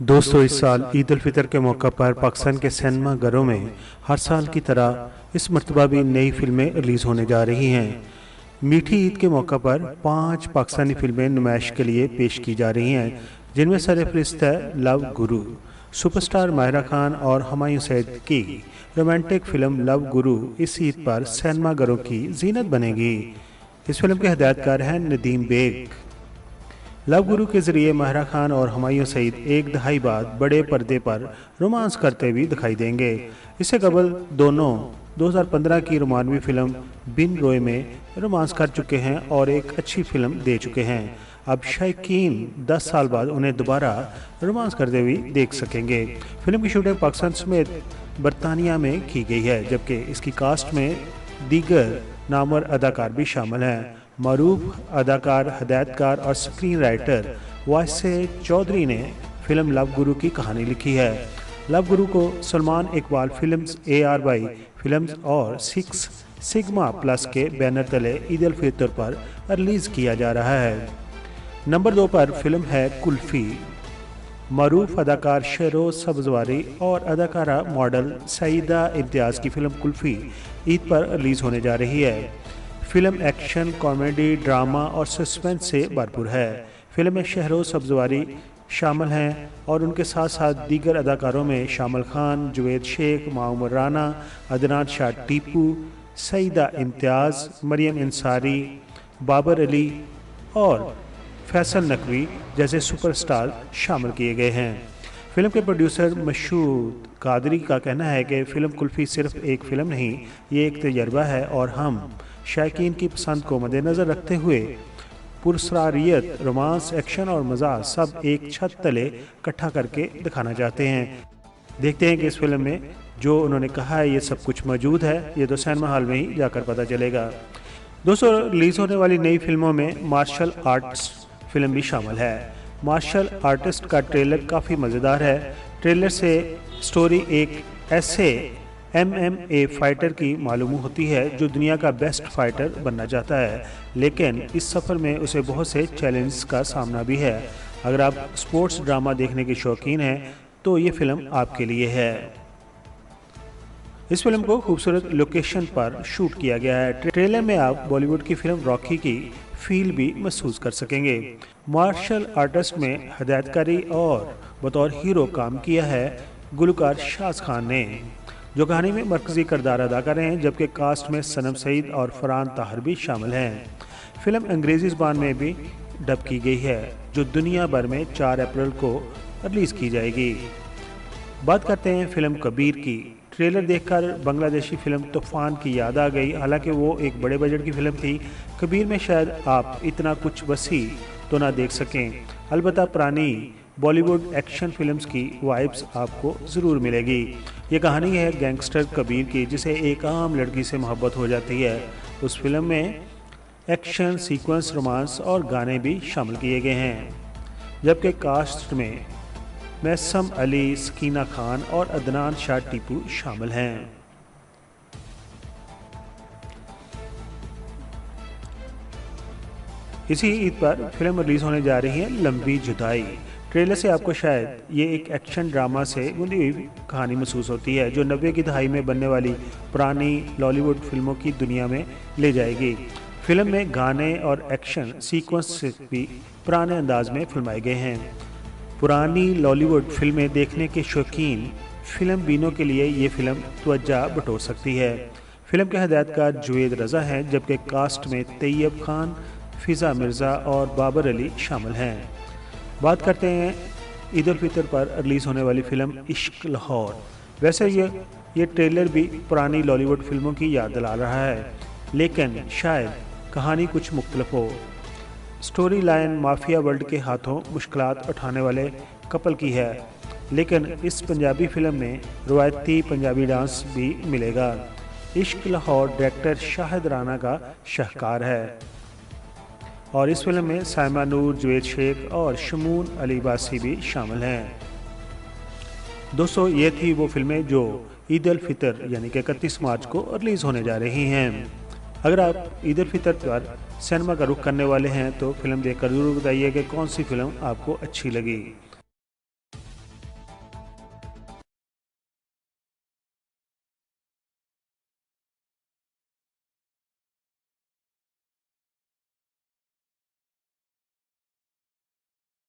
दोस्तों, इस साल ईद उल फितर के मौका पर पाकिस्तान के सिनेमा घरों में हर साल की तरह इस मरतबा भी नई फिल्में रिलीज़ होने जा रही हैं। मीठी ईद के मौका पर 5 पाकिस्तानी फिल्में नुमाइश के लिए पेश की जा रही हैं, जिनमें सरफहरिस्त है लव गुरु। सुपरस्टार माहिरा खान और हुमायूं सईद की रोमांटिक फिल्म लव गुरु इस ईद पर सिनेमा घरों की जीनत बनेगी। इस फिल्म के हिदायतकार हैं नदीम बेग। लव गुरु के जरिए माहिरा खान और हुमायूं सईद एक दहाई बाद बड़े पर्दे पर रोमांस करते हुए दिखाई देंगे। इससे कबल दोनों 2015 की रोमानवी फिल्म बिन रोए में रोमांस कर चुके हैं और एक अच्छी फिल्म दे चुके हैं। अब शायकीन 10 साल बाद उन्हें दोबारा रोमांस करते हुए देख सकेंगे। फिल्म की शूटिंग पाकिस्तान समेत बरतानिया में की गई है, जबकि इसकी कास्ट में दीगर नामवर अदाकार भी शामिल हैं। मरूफ अदाकार, हिदायतकार और स्क्रीन राइटर वासे चौधरी ने फिल्म लव गुरु की कहानी लिखी है। लव गुरु को Salman Iqbal films, ARY films और 6 सिग्मा प्लस के बैनर तले ईद उल फितर पर रिलीज किया जा रहा है। नंबर 2 पर फिल्म है कुल्फी। मरूफ अदाकार शेरोज सब्जवारी और अदाकारा मॉडल सईदा इम्तियाज की फिल्म कुल्फी ईद पर रिलीज होने जा रही है। फिल्म एक्शन, कॉमेडी, ड्रामा और सस्पेंस से भरपूर है। फिल्म में शहरोज सब्जवारी शामिल हैं और उनके साथ साथ दीगर अदाकारों में शामिल खान, जुवेद शेख, माउमर राना, अदनान शाह टीपू, सईदा इम्तियाज, मरियम इंसारी, बाबर अली और फैसल नकवी जैसे सुपरस्टार शामिल किए गए हैं। फिल्म के प्रोड्यूसर मशहूद कादरी का कहना है कि फिल्म कुल्फी सिर्फ एक फिल्म नहीं, ये एक तजर्बा है और हम शायकीन की पसंद को मद्देनज़र रखते हुए पुरस्कारियत, रोमांस, एक्शन और मज़ा सब एक छत तले इकट्ठा करके दिखाना चाहते हैं। देखते हैं कि इस फिल्म में जो उन्होंने कहा है ये सब कुछ मौजूद है। ये तो सिनेमा हॉल में ही जाकर पता चलेगा। दोस्तों, रिलीज़ होने वाली नई फिल्मों में मार्शल आर्ट्स फिल्म भी शामिल है। मार्शल आर्टिस्ट का ट्रेलर काफ़ी मज़ेदार है। ट्रेलर से स्टोरी एक ऐसे MMA फाइटर की मालूम होती है जो दुनिया का बेस्ट फाइटर बनना चाहता है, लेकिन इस सफ़र में उसे बहुत से चैलेंजेस का सामना भी है। अगर आप स्पोर्ट्स ड्रामा देखने के शौकीन हैं तो ये फिल्म आपके लिए है। इस फिल्म को खूबसूरत लोकेशन पर शूट किया गया है। ट्रेलर में आप बॉलीवुड की फिल्म रॉकी की फील भी महसूस कर सकेंगे। मार्शल आर्टिस्ट में हिदायतकारी और बतौर हीरो काम किया है गुलकार शाज खान ने, जो कहानी में मरकजी किरदार अदा कर रहे हैं, जबकि कास्ट में सनम सईद और फरहान ताहिर भी शामिल हैं। फिल्म अंग्रेजी ज़बान में भी डब की गई है, जो दुनिया भर में 4 अप्रैल को रिलीज़ की जाएगी। बात करते हैं फिल्म कबीर की। ट्रेलर देखकर बांग्लादेशी फिल्म तूफान की याद आ गई। हालांकि वो एक बड़े बजट की फिल्म थी, कबीर में शायद आप इतना कुछ वसी तो ना देख सकें। अलबत्ता पुरानी बॉलीवुड एक्शन फिल्म्स की वाइब्स आपको ज़रूर मिलेगी। ये कहानी है गैंगस्टर कबीर की, जिसे एक आम लड़की से मोहब्बत हो जाती है। उस फिल्म में एक्शन सीक्वेंस, रोमांस और गाने भी शामिल किए गए हैं, जबकि कास्ट में मैसम अली, सकीना खान और अदनान शाह टीपू शामिल हैं। इसी ईद पर फिल्म रिलीज होने जा रही है लंबी जुदाई। ट्रेलर से आपको शायद ये एक एक्शन ड्रामा से गुंदी हुई कहानी महसूस होती है, जो 90 की दहाई में बनने वाली पुरानी लॉलीवुड फिल्मों की दुनिया में ले जाएगी। फिल्म में गाने और एक्शन सीक्वेंस भी पुराने अंदाज में फिल्माए गए हैं। पुरानी लॉलीवुड फिल्में देखने के शौकीन फिल्म बीनों के लिए ये फिल्म तवज्जो बटोर सकती है। फिल्म के हिदायतकार जुवेद रज़ा हैं, जबकि कास्ट में तैयब खान, फिज़ा मिर्ज़ा और बाबर अली शामिल हैं। बात करते हैं ईद उल फितर पर रिलीज़ होने वाली फिल्म इश्क लाहौर। वैसे ये ट्रेलर भी पुरानी लॉलीवुड फिल्मों की याद दिला रहा है, लेकिन शायद कहानी कुछ मुख्तलिफ हो। स्टोरी लाइन माफिया वर्ल्ड के हाथों मुश्किलात उठाने वाले कपल की है, लेकिन इस पंजाबी फिल्म में रवायती पंजाबी डांस भी मिलेगा। इश्क लाहौर डायरेक्टर शाहिद राना का शाहकार है और इस फिल्म में साइमा नूर, जुवेद शेख और शमून अली बासी भी शामिल हैं। दोस्तों, ये थी वो फिल्में जो ईद उल फितर यानी कि 31 मार्च को रिलीज़ होने जा रही हैं। अगर आप ईद उल फितर पर सिनेमा का रुख करने वाले हैं तो फिल्म देखकर ज़रूर बताइए कि कौन सी फिल्म आपको अच्छी लगी।